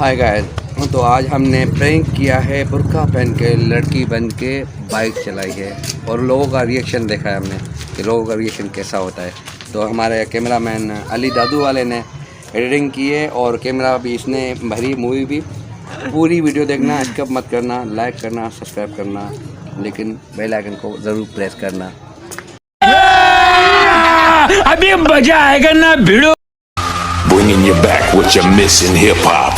Hi guys, तो आज हमने प्रैंक किया है, बुर्का पहन के लड़की बन के बाइक चलाई है और लोगों का रिएक्शन देखा है हमने कि लोगों का रिएक्शन कैसा होता है। तो हमारे कैमरामैन अली दादू वाले ने एडिटिंग की है और कैमरा भी इसने भरी, मूवी भी। पूरी वीडियो देखना, स्किप मत करना, लाइक करना, सब्सक्राइब करना, लेकिन बेल आइकन को ज़रूर प्रेस करना। अभी मजा आएगा ना भिड़ो। Bringing you back what you're missing, hip hop.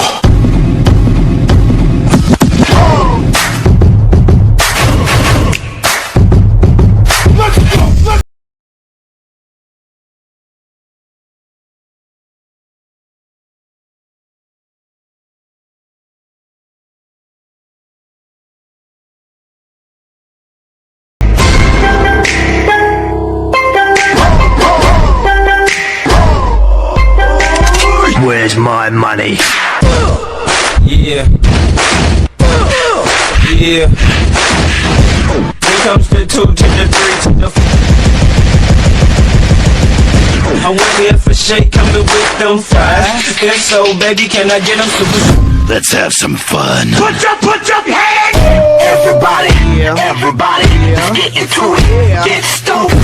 Where's my money? Yeah. Yeah. Here comes the 2 to the 3 to the 4. I went here for shake, coming with them fries. If so, baby, can I get them super? Let's have some fun. Put your hands! Everybody, everybody, get into it, get stoked.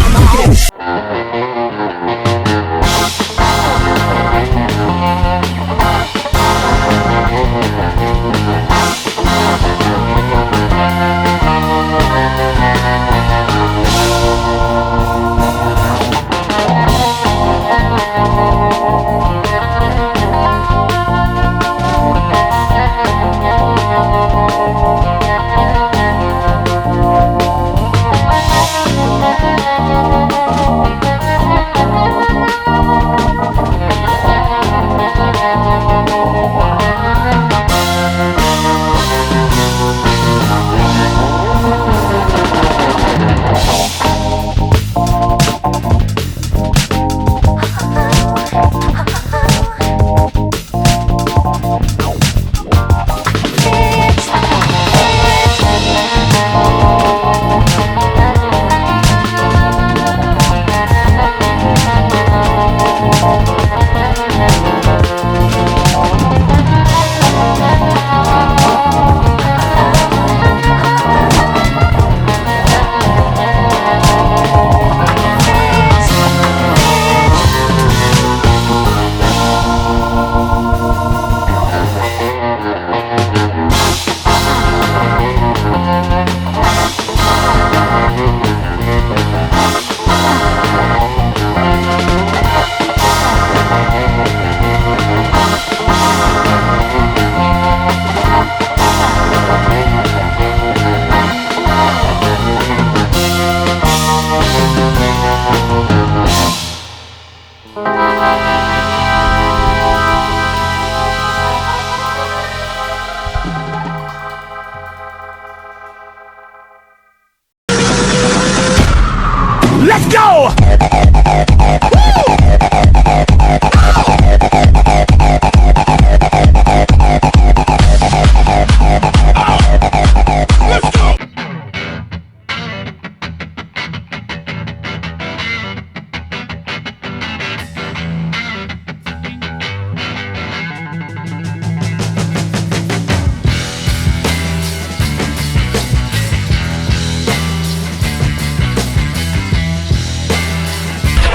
Let's go!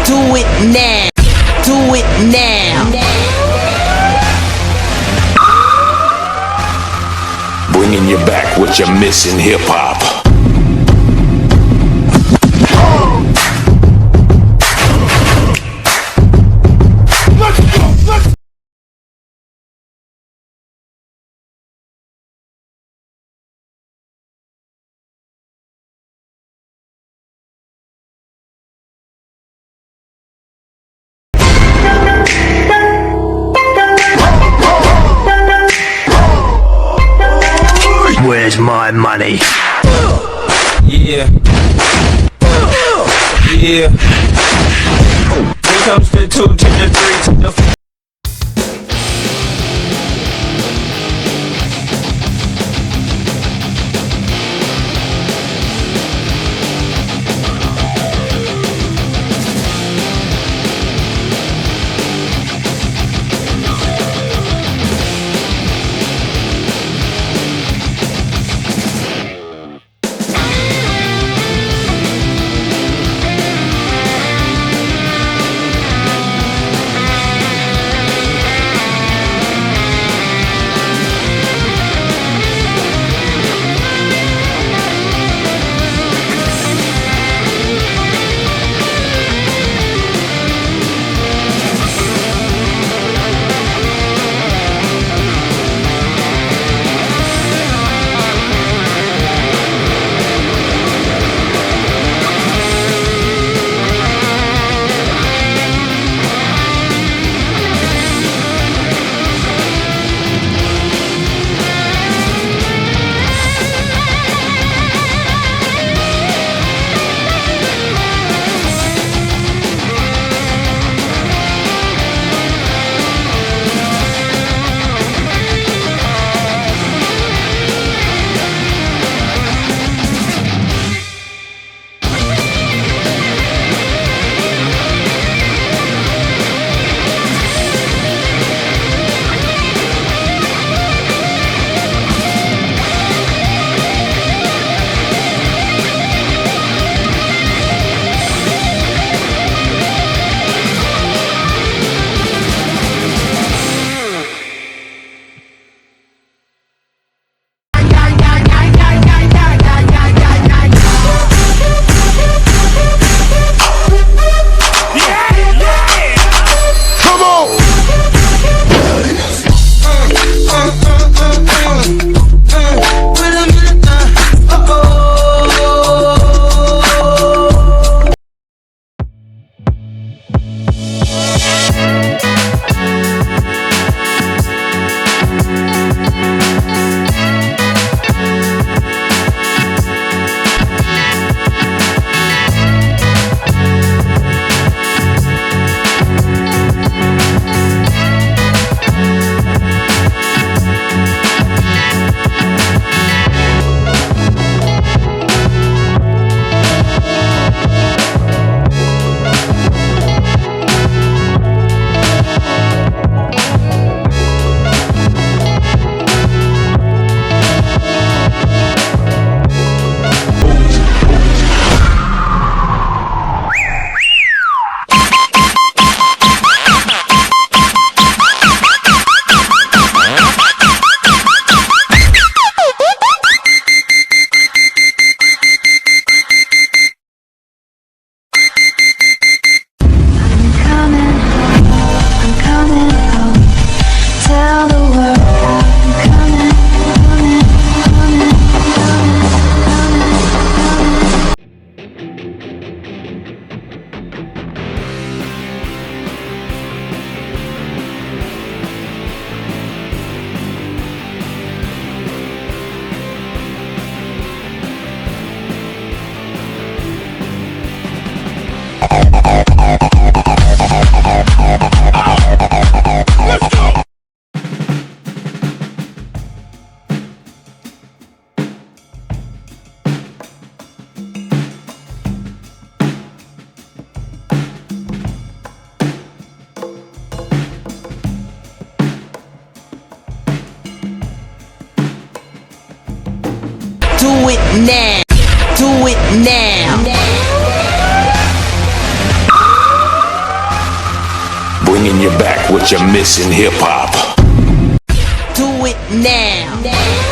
Do it now. Do it now. Bringing you back what you're missing, hip hop. Where's my money? Yeah. Yeah. Here comes the 2 to the 3 to the 4. bringing you back what you're missing, hip hop. Do it now.